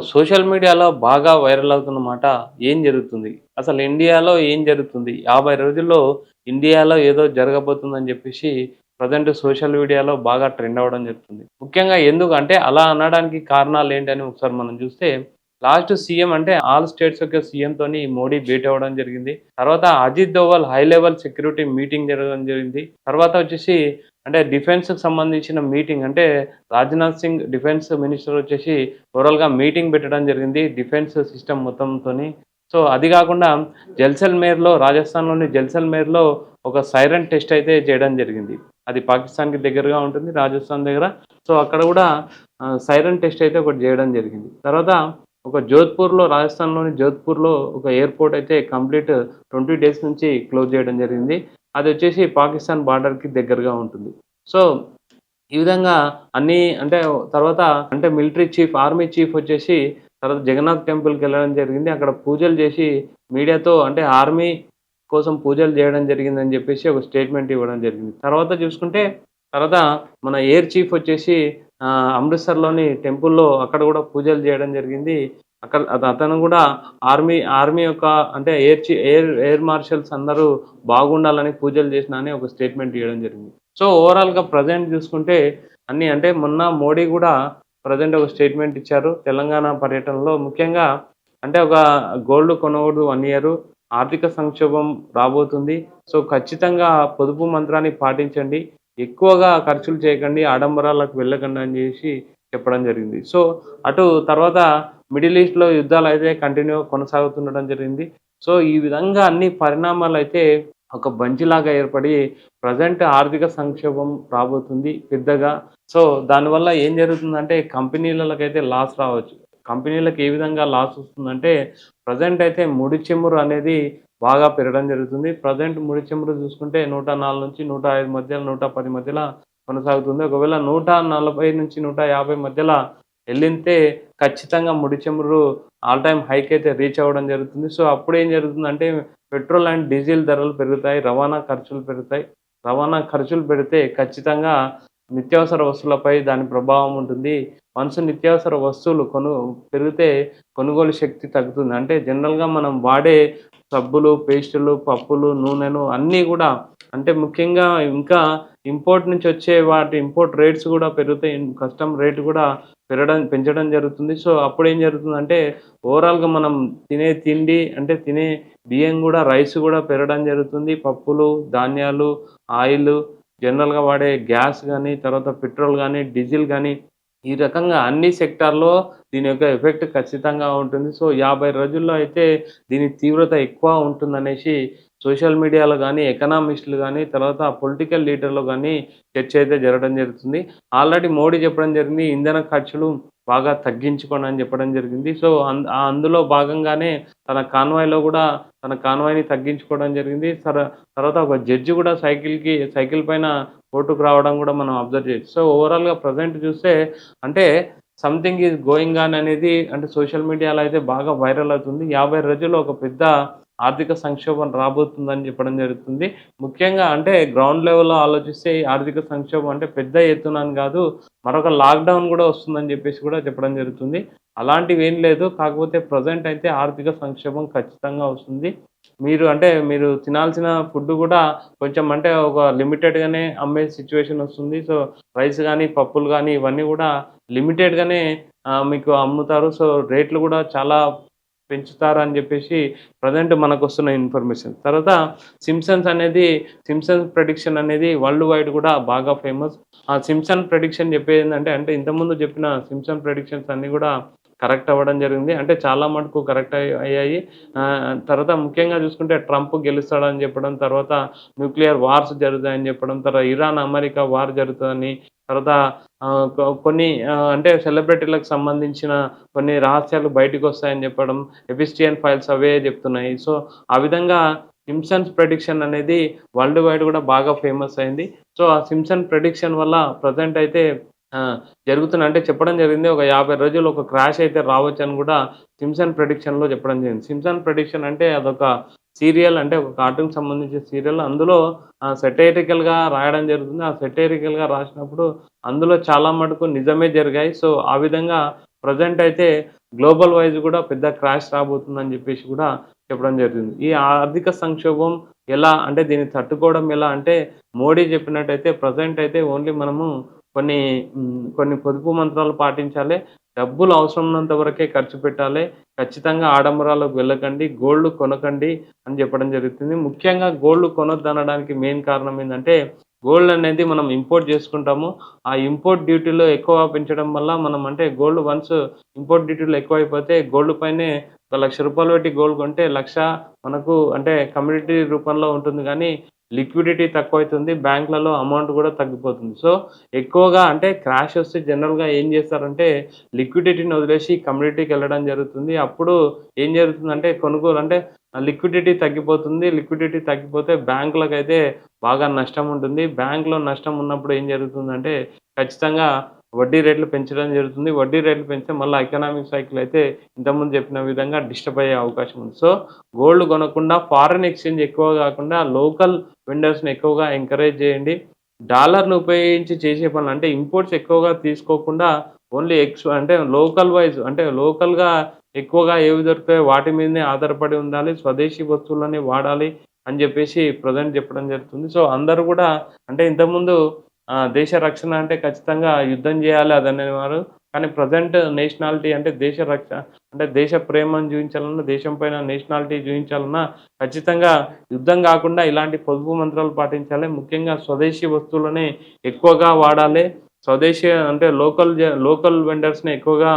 Social మీడియాలో బాగా viral అవుతున్న మాట ఏం జరుగుతుంది? అసలు ఇండియాలో ఏం జరుగుతుంది? 50 రోజుల్లో ఇండియాలో ఏదో జరగబోతుందని జెప్పేసి ప్రెజెంట్ సోషల్ మీడియాలో బాగా ట్రెండ్ అవ్వడం జరుగుతుంది. ముఖ్యంగా ఎందుకంటే అలా అనడానికి కారణాలేంటని ఒకసారి మనం జూస్తే లాస్ట్ సీఎం అంటే ఆల్ స్టేట్స్ యొక్క సీఎంతోని మోడీ భేటీ అవ్వడం జరిగింది. తర్వాత Ajit Doval high level security meeting జరగడం జరిగింది. తర్వాత వచ్చేసి అంటే డిఫెన్స్‌కి సంబంధించిన మీటింగ్ అంటే రాజ్‌నాథ్ సింగ్ డిఫెన్స్ మినిస్టర్ వచ్చేసి ఓవరాల్‌గా మీటింగ్ పెట్టడం జరిగింది. Defence system మొత్తంతోని. సో, అది గాకుండా జైసల్మేర్‌లో రాజస్థాన్‌లోని జైసల్మేర్‌లో ఒక సైరన్ టెస్ట్ అయితే చేయడం జరిగింది. అది పాకిస్తాన్‌కి దగ్గరగా ఉంటుంది. రాజస్థాన్ దగ్గర. సో, అక్కడ గూడా సైరన్ టెస్ట్ అయితే ఒకటి జేయడం జరిగింది. తర్వాత ఒక జోధ్‌పూర్‌లో రాజస్థాన్‌లోని జోధ్‌పూర్‌లో ఒక ఎయిర్‌పోర్ట్ అయితే కంప్లీట్ 20 డేస్ నుంచి క్లోజ్ జేయడం జరిగింది. అదొచ్చేసి పాకిస్తాన్ బార్డర్‌కి దగ్గరగా ఉంటుంది. సో, ఈ విధంగా అన్నీ అంటే తర్వాత అంటే మిలిటరీ చీఫ్, ఆర్మీ చీఫ్ వచ్చేసి తర్వాత జగన్నాథ్ టెంపుల్‌కెళ్ళడం జరిగింది. అక్కడ పూజలు జేసి మీడియాతో అంటే ఆర్మీ కోసం పూజలు జేయడం జరిగిందని జెప్పేసి ఒక స్టేట్‌మెంట్ ఇవ్వడం జరిగింది. తర్వాత చూసుకుంటే తర్వాత మన ఎయిర్ చీఫ్ వచ్చేసి అమృత్సర్‌లోని టెంపుల్‌లో అక్కడ గూడా పూజలు జేయడం జరిగింది. అక్కడ అతను గూడా ఆర్మీ యొక్క అంటే ఎయిర్ మార్షల్స్ అందరూ బాగుండాలని పూజలు చేసినా అని ఒక స్టేట్‌మెంట్ ఇయ్యడం జరిగింది. సో, ఓవరాల్‌గా ప్రెజెంట్ చూసుకుంటే అన్నీ అంటే మొన్న మోడీ గూడా ప్రెజెంట్ ఒక స్టేట్‌మెంట్ ఇచ్చారు. తెలంగాణ పర్యటనలో ముఖ్యంగా అంటే ఒక గోల్డ్ కొనకూడదు 1 ఇయరు. ఆర్థిక సంక్షోభం రాబోతుంది. సో, ఖచ్చితంగా పొదుపు మంత్రాన్ని పాటించండి. ఎక్కువగా ఖర్చులు చేయకండి. ఆడంబరాలకు వెళ్ళకండి అని జేసి చెప్పడం జరిగింది. సో, అటు తర్వాత మిడిల్ ఈస్ట్‌లో యుద్ధాలైతే కంటిన్యూ కొనసాగుతుండడం జరిగింది. సో, ఈ విధంగా అన్ని పరిణామాలైతే ఒక బంచిలాగా ఏర్పడి ప్రెజెంట్ ఆర్థిక సంక్షోభం రాబోతుంది పెద్దగా. సో, దానివల్ల ఏం జరుగుతుందంటే కంపెనీలకైతే లాస్ రావచ్చు. కంపెనీలకు ఏ విధంగా లాస్ వస్తుందంటే ప్రెజెంట్ అయితే ముడి చమురు అనేది బాగా పెరగడం జరుగుతుంది. ప్రెజెంట్ ముడి చమురు చూసుకుంటే 104 నుంచి 105 మధ్యలో 110 మధ్యలో కొనసాగుతుంది. ఒకవేళ 140-150 మధ్యలో ఎళ్ళింతే ఖచ్చితంగా ముడి చమురు ఆల్ టైమ్ హైక్ అయితే రీచ్ అవ్వడం జరుగుతుంది. సో, అప్పుడేం జరుగుతుందంటే పెట్రోల్ అండ్ డీజిల్ ధరలు పెరుగుతాయి. రవాణా ఖర్చులు పెరుగుతాయి. రవాణా ఖర్చులు పెడితే ఖచ్చితంగా నిత్యావసర వస్తువులపై దాని ప్రభావం ఉంటుంది. వన్స్ నిత్యావసర వస్తువులు పెరిగితే కొనుగోలు శక్తి తగ్గుతుంది. అంటే జనరల్‌గా మనం వాడే సబ్బులు, పేస్టులు, పప్పులు, నూనెలు అన్నీ గూడా అంటే ముఖ్యంగా ఇంకా ఇంపోర్ట్ నుంచి వచ్చే వాటి ఇంపోర్ట్ రేట్స్ గూడా పెరుగుతాయి. కస్టమ్ రేట్ గూడా పెంచడం జరుగుతుంది. సో, అప్పుడేం జరుగుతుందంటే ఓవరాల్‌గా మనం తినే తిండి అంటే తినే బియ్యం గూడా రైస్ గూడా పెరగడం జరుగుతుంది. పప్పులు, ధాన్యాలు, ఆయిలు, జనరల్‌గా వాడే గ్యాస్ గానీ, తర్వాత పెట్రోల్ గానీ, డీజిల్ గానీ ఈ రకంగా అన్ని సెక్టార్‌లో దీని యొక్క ఎఫెక్ట్ ఖచ్చితంగా ఉంటుంది. సో, 50 రోజుల్లో అయితే దీని తీవ్రత ఎక్కువ ఉంటుందనేసి సోషల్ మీడియాలో గానీ, ఎకనామిస్టులు గానీ, తర్వాత పొలిటికల్ లీడర్‌లో గానీ చర్చ అయితే జరగడం జరుగుతుంది. ఆల్రెడీ మోడీ చెప్పడం జరిగింది. ఇంధన ఖర్చులు బాగా తగ్గించుకోండి అని చెప్పడం జరిగింది. సో, అందులో భాగంగానే తన కాన్వాయ్‌ని తగ్గించుకోవడం జరిగింది. తర్వాత ఒక జడ్జి గూడా సైకిల్ పైన కోర్టుకు రావడం గూడా మనం అబ్జర్వ్ చేయొచ్చు. సో, ఓవరాల్‌గా ప్రెజెంట్ చూస్తే అంటే సంథింగ్ ఈజ్ గోయింగ్ ఆన్ అనేది అంటే సోషల్ మీడియాలో అయితే బాగా వైరల్ అవుతుంది. 50 రోజుల్లో ఒక పెద్ద ఆర్థిక సంక్షోభం రాబోతుందని చెప్పడం జరుగుతుంది. ముఖ్యంగా అంటే గ్రౌండ్ లెవెల్‌లో ఆలోచిస్తే ఈ ఆర్థిక సంక్షోభం అంటే పెద్ద ఎత్తున అని గాదు. మరొక లాక్‌డౌన్ గూడా వస్తుందని జెప్పేసి గూడా చెప్పడం జరుగుతుంది. అలాంటివేం లేదు. కాకపోతే ప్రెజెంట్ అయితే ఆర్థిక సంక్షోభం ఖచ్చితంగా వస్తుంది. మీరు తినాల్సిన ఫుడ్ గూడా కొంచెం అంటే ఒక లిమిటెడ్‌గానే అమ్మే సిట్యుయేషన్ వస్తుంది. సో, రైస్ గానీ, పప్పులు గానీ ఇవన్నీ గూడా లిమిటెడ్‌గానే మీకు అమ్ముతారు. సో, రేట్లు గూడా చాలా పెంచుతారని జెప్పేసి ప్రెజెంట్ మనకొస్తున్న ఇన్ఫర్మేషన్. తర్వాత సింప్సన్స్ ప్రెడిక్షన్ అనేది వరల్డ్ వైడ్ గూడా బాగా ఫేమస్. ఆ సింప్సన్ ప్రెడిక్షన్ చెప్పేదేందంటే అంటే ఇంతకుముందు చెప్పిన సింప్సన్ ప్రెడిక్షన్స్ అన్నీ గూడా కరెక్ట్ అవ్వడం జరిగింది. అంటే చాలా మటుకు కరెక్ట్ అయ్యాయి. తర్వాత ముఖ్యంగా చూసుకుంటే ట్రంప్ గెలుస్తాడని చెప్పడం, తర్వాత న్యూక్లియర్ వార్స్ జరుగుతాయని చెప్పడం, తర్వాత ఇరాన్, అమెరికా వార్ జరుగుతదని, తర్వాత కొన్ని అంటే సెలబ్రిటీలకు సంబంధించిన కొన్ని రహస్యాలు బయటికొస్తాయని చెప్పడం, ఎపిస్టియన్ ఫైల్స్ అవే చెప్తున్నాయి. సో, ఆ విధంగా సింప్సన్స్ ప్రెడిక్షన్ అనేది వరల్డ్ వైడ్ గూడా బాగా ఫేమస్ అయింది. సో, ఆ సింప్సన్ ప్రెడిక్షన్ వల్ల ప్రెజెంట్ అయితే ఆ! అంటే చెప్పడం జరిగింది. ఒక 50 రోజుల్లో ఒక క్రాష్ అయితే రావచ్చని గూడా సింప్సన్ ప్రెడిక్షన్‌లో చెప్పడం జరిగింది. సింప్సన్ ప్రెడిక్షన్ అంటే అదొక సీరియల్ అంటే ఒక కార్టూన్‌కి సంబంధించిన సీరియల్. అందులో సెటైరికల్‌గా రాయడం జరుగుతుంది. ఆ సెటైరికల్‌గా రాసినప్పుడు అందులో చాలా మటుకు నిజమే జరిగాయి. సో, ఆ విధంగా ప్రజెంట్ అయితే గ్లోబల్ వైజ్ కూడా పెద్ద క్రాష్ రాబోతుందని చెప్పేసి కూడా చెప్పడం జరిగింది. ఈ ఆర్థిక సంక్షోభం ఎలా అంటే దీన్ని తట్టుకోవడం ఎలా అంటే మోడీ చెప్పినట్టయితే ప్రజెంట్ అయితే ఓన్లీ మనము కొన్ని కొన్ని పొదుపు మంత్రాలు పాటించాలి. డబ్బులు అవసరం ఉన్నంత వరకే ఖర్చు పెట్టాలి. ఖచ్చితంగా ఆడంబరాలకు వెళ్ళకండి. గోల్డ్ కొనకండి అని చెప్పడం జరుగుతుంది. ముఖ్యంగా గోల్డ్ కొనొద్దనడానికి మెయిన్ కారణం ఏందంటే గోల్డ్ అనేది మనం ఇంపోర్ట్ చేసుకుంటాము. ఆ ఇంపోర్ట్ డ్యూటీలో ఎక్కువ పెంచడం వల్ల మనం అంటే గోల్డ్ వన్స్ ఇంపోర్ట్ డ్యూటీలు ఎక్కువైపోతే గోల్డ్ పైనే ఒక రూ. 1,00,000 పెట్టి గోల్డ్ కొంటే 1,00,000 మనకు అంటే కమ్యూనిటీ రూపంలో ఉంటుంది గానీ, లిక్విడిటీ తక్కువైతుంది. బ్యాంక్‌లలో అమౌంట్ గూడా తగ్గిపోతుంది. సో, ఎక్కువగా అంటే క్రాష్ వస్తే జనరల్‌గా ఏం జేస్తారంటే, లిక్విడిటీని వదిలేసి కమ్యూనిటీకెళ్ళడం జరుగుతుంది. అప్పుడు ఏం జరుగుతుందంటే కొనుగోలు అంటే లిక్విడిటీ తగ్గిపోతుంది. లిక్విడిటీ తగ్గిపోతే బ్యాంకులకైతే బాగా నష్టం ఉంటుంది. బ్యాంక్‌లో నష్టం ఉన్నప్పుడు ఏం జరుగుతుందంటే, ఖచ్చితంగా వడ్డీ రేట్లు పెంచడం జరుగుతుంది. వడ్డీ రేట్లు పెంచితే మళ్ళా ఎకనామిక్ సైకిల్ అయితే ఇంతకుముందు చెప్పిన విధంగా డిస్టర్బ్ అయ్యే అవకాశం ఉంది. సో, గోల్డ్ కొనకుండా ఫారెన్ ఎక్స్‌చేంజ్ ఎక్కువ గాకుండా లోకల్ వెండర్స్‌ని ఎక్కువగా ఎంకరేజ్ చేయండి. డాలర్‌ని ఉపయోగించి చేసే పనులు అంటే ఇంపోర్ట్స్ ఎక్కువగా తీసుకోకుండా ఓన్లీ అంటే లోకల్ వైస్ అంటే లోకల్‌గా ఎక్కువగా ఏవి దొరుకుతాయో వాటి మీదనే ఆధారపడి ఉండాలి. స్వదేశీ వస్తువులనే వాడాలి అని జెప్పేసి ప్రజెంట్ చెప్పడం జరుగుతుంది. సో, అందరూ గూడా అంటే ఇంతకుముందు దేశ రక్షణ అంటే ఖచ్చితంగా యుద్ధం జేయాలి అదనేవారు. కానీ ప్రెజెంట్ నేషనాలిటీ అంటే అంటే దేశ ప్రేమను చూయించాలన్నా, దేశం పైన నేషనాలిటీ చూయించాలన్నా ఖచ్చితంగా యుద్ధం గాకుండా ఇలాంటి పొదుపు మంత్రాలు పాటించాలి. ముఖ్యంగా స్వదేశీ వస్తువులనే ఎక్కువగా వాడాలి. స్వదేశీ అంటే లోకల్ వెండర్స్‌ని ఎక్కువగా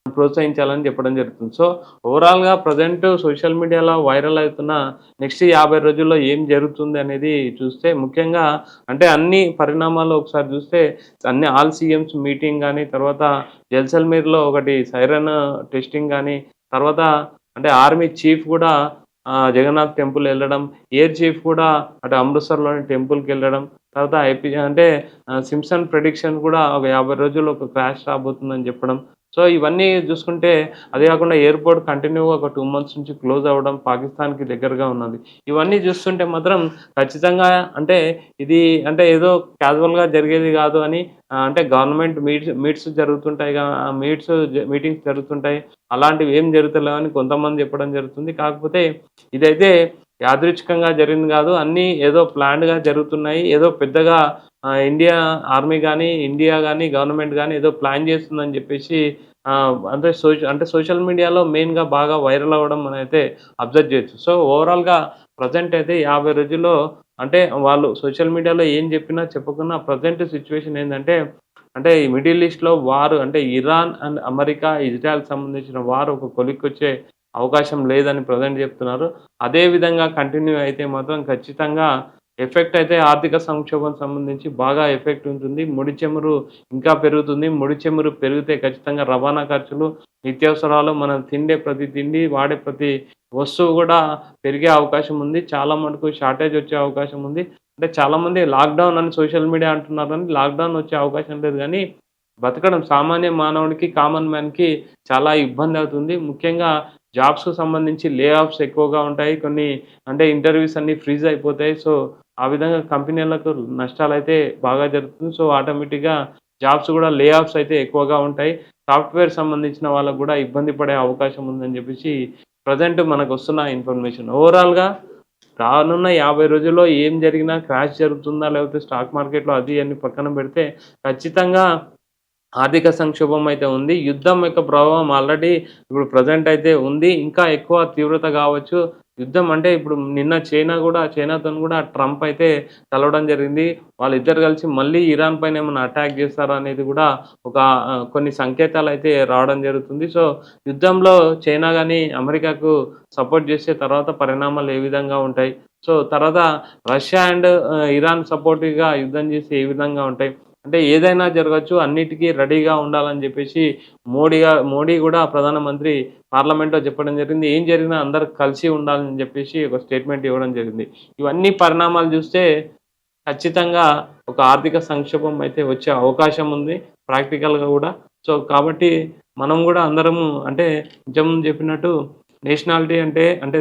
ప్రోత్సహించాలని చెప్పడం జరుగుతుంది. సో, ఓవరాల్‌గా ప్రెజెంట్ సోషల్ మీడియాలో వైరల్ అవుతున్న నెక్స్ట్ 50 రోజుల్లో ఏం జరుగుతుంది అనేది చూస్తే ముఖ్యంగా అంటే అన్ని పరిణామాలు ఒకసారి చూస్తే అన్ని ఆల్ సీఎమ్స్ మీటింగ్ గాని, తర్వాత జైసల్మేర్‌లో ఒకటి సైరన్ టెస్టింగ్ గాని, తర్వాత అంటే ఆర్మీ చీఫ్ కూడా జగన్నాథ్ టెంపుల్ ఎళ్ళడం, ఎయిర్ చీఫ్ కూడా అటు అమృత్సర్‌లోని టెంపుల్‌కెళ్ళడం, తర్వాత అంటే సింప్సన్ ప్రిడిక్షన్ కూడా ఒక 50 రోజుల్లో ఒక క్రాష్ రాబోతుందని చెప్పడం. సో, ఇవన్నీ జూసుకుంటే అదే గాకుండా ఎయిర్‌పోర్ట్ కంటిన్యూ‌గా ఒక 2 మంత్స్ నుంచి క్లోజ్ అవ్వడం, పాకిస్తాన్‌కి దగ్గరగా ఉన్నది. ఇవన్నీ జూస్తుంటే మాత్రం ఖచ్చితంగా అంటే ఇది అంటే ఏదో క్యాజువల్‌గా జరిగేది గాదు అని అంటే గవర్నమెంట్ మీట్స్ జరుగుతుంటాయిగా మీటింగ్స్ జరుగుతుంటాయి. అలాంటివి ఏం జరుగుతలేవని కొంతమంది చెప్పడం జరుగుతుంది. కాకపోతే ఇదైతే యాదృచ్ఛికంగా జరిగింది గాదు. అన్నీ ఏదో ప్లాన్డ్‌గా జరుగుతున్నాయి. ఏదో పెద్దగా ఇండియా ఆర్మీ గాని, ఇండియా గాని, గవర్నమెంట్ గాని ఏదో ప్లాన్ జేస్తుందని జెప్పేసి అంటే సోషల్ మీడియాలో మెయిన్‌గా బాగా వైరల్ అవ్వడం మనమైతే అబ్జర్వ్ జేయొచ్చు. సో, ఓవరాల్‌గా ప్రెజెంట్ అయితే 50 రోజుల్లో అంటే వాళ్ళు సోషల్ మీడియాలో ఏం జెప్పినా, చెప్పకున్నా ప్రెజెంట్ సిట్యుయేషన్ ఏందంటే, అంటే ఈ మిడిల్ ఈస్ట్‌లో వార్ అంటే ఇరాన్ అండ్ అమెరికా, ఇజ్రాయెల్‌కి సంబంధించిన వార్ ఒక కొలిక్కొచ్చే అవకాశం లేదని ప్రెజెంట్ జెప్తున్నారు. అదే విధంగా కంటిన్యూ అయితే మాత్రం ఖచ్చితంగా ఎఫెక్ట్ అయితే ఆర్థిక సంక్షోభం సంబంధించి బాగా ఎఫెక్ట్ ఉంటుంది. ముడి చమురు ఇంకా పెరుగుతుంది. ముడి చమురు పెరిగితే ఖచ్చితంగా రవాణా ఖర్చులు, నిత్యావసరాలు, మనం తిండే ప్రతి తిండి, వాడే ప్రతి వస్తువు గూడా పెరిగే అవకాశం ఉంది. చాలా మటుకు షార్టేజ్ వచ్చే అవకాశం ఉంది. అంటే చాలామంది లాక్‌డౌన్ అని సోషల్ మీడియా అంటున్నారు గానీ, లాక్‌డౌన్ వచ్చే అవకాశం లేదు గానీ, బతకడం సామాన్య మానవుడికి, కామన్ మ్యాన్‌కి చాలా ఇబ్బందవుతుంది. ముఖ్యంగా జాబ్స్‌కు సంబంధించి లే ఆఫ్స్ ఎక్కువగా ఉంటాయి. కొన్ని అంటే ఇంటర్వ్యూస్ అన్నీ ఫ్రీజ్ అయిపోతాయి. సో, ఆ విధంగా కంపెనీలకు నష్టాలైతే బాగా జరుగుతుంది. సో, ఆటోమేటిక్‌గా జాబ్స్ గూడా లే ఆఫ్స్ అయితే ఎక్కువగా ఉంటాయి. సాఫ్ట్‌వేర్ సంబంధించిన వాళ్ళకి గూడా ఇబ్బంది పడే అవకాశం ఉందని జెప్పేసి ప్రెజెంట్ మనకొస్తున్న ఇన్ఫర్మేషన్. ఓవరాల్‌గా రానున్న 50 రోజుల్లో ఏం జరిగినా క్రాష్ జరుగుతుందా? లేకపోతే స్టాక్ మార్కెట్‌లో అది అని పక్కన పెడితే ఖచ్చితంగా ఆర్థిక సంక్షోభం అయితే ఉంది. యుద్ధం యొక్క ప్రభావం ఆల్రెడీ ఇప్పుడు ప్రెజెంట్ అయితే ఉంది. ఇంకా ఎక్కువ తీవ్రత గావచ్చు. యుద్ధం అంటే ఇప్పుడు నిన్న చైనాతోని గూడా ట్రంప్ అయితే కలవడం జరిగింది. వాళ్ళిద్దరు కలిసి మళ్ళీ ఇరాన్ పైన ఏమన్నా అటాక్ జేస్తారా అనేది గూడా ఒక కొన్ని సంకేతాలైతే రావడం జరుగుతుంది. సో, యుద్ధంలో చైనా గాని అమెరికాకు సపోర్ట్ జేస్తే తర్వాత పరిణామాలు ఏ విధంగా ఉంటాయి? సో, తర్వాత రష్యా అండ్ ఇరాన్ సపోర్టివ్‌గా యుద్ధం జేస్తే ఏ విధంగా ఉంటాయి? అంటే ఏదైనా జరగొచ్చు. అన్నిటికి రెడీగా ఉండాలని జెప్పేసి మోడీ గూడా ప్రధానమంత్రి పార్లమెంట్‌లో చెప్పడం జరిగింది. ఏం జరిగినా అందరూ కలిసి ఉండాలని జెప్పేసి ఒక స్టేట్‌మెంట్ ఇవ్వడం జరిగింది. ఇవన్నీ పరిణామాలు జూస్తే ఖచ్చితంగా ఒక ఆర్థిక సంక్షోభం అయితే వచ్చే అవకాశం ఉంది. ప్రాక్టికల్‌గా గూడా. సో, కాబట్టి మనం గూడా అందరము అంటే ఇంతకుముందు జెప్పినట్టు నేషనాలిటీ అంటే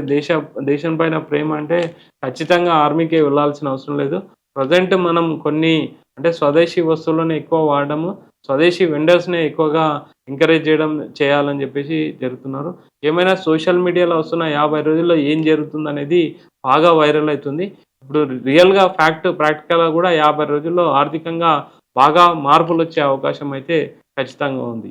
దేశం పైన ప్రేమ అంటే ఖచ్చితంగా ఆర్మీకే వెళ్ళాల్సిన అవసరం లేదు. ప్రెజెంట్ మనం కొన్ని అంటే స్వదేశీ వస్తువులను ఎక్కువ వాడడము. స్వదేశీ వెండర్స్‌నే ఎక్కువగా ఎంకరేజ్ చేయాలని చెప్పేసి జరుగుతున్నారు. ఏమైనా సోషల్ మీడియాలో వస్తున్న 50 రోజుల్లో ఏం జరుగుతుందనేది బాగా వైరల్ అయితుంది. ఇప్పుడు రియల్‌గా ప్రాక్టికల్‌గా కూడా 50 రోజుల్లో ఆర్థికంగా బాగా మార్పులొచ్చే అవకాశం అయితే ఖచ్చితంగా ఉంది.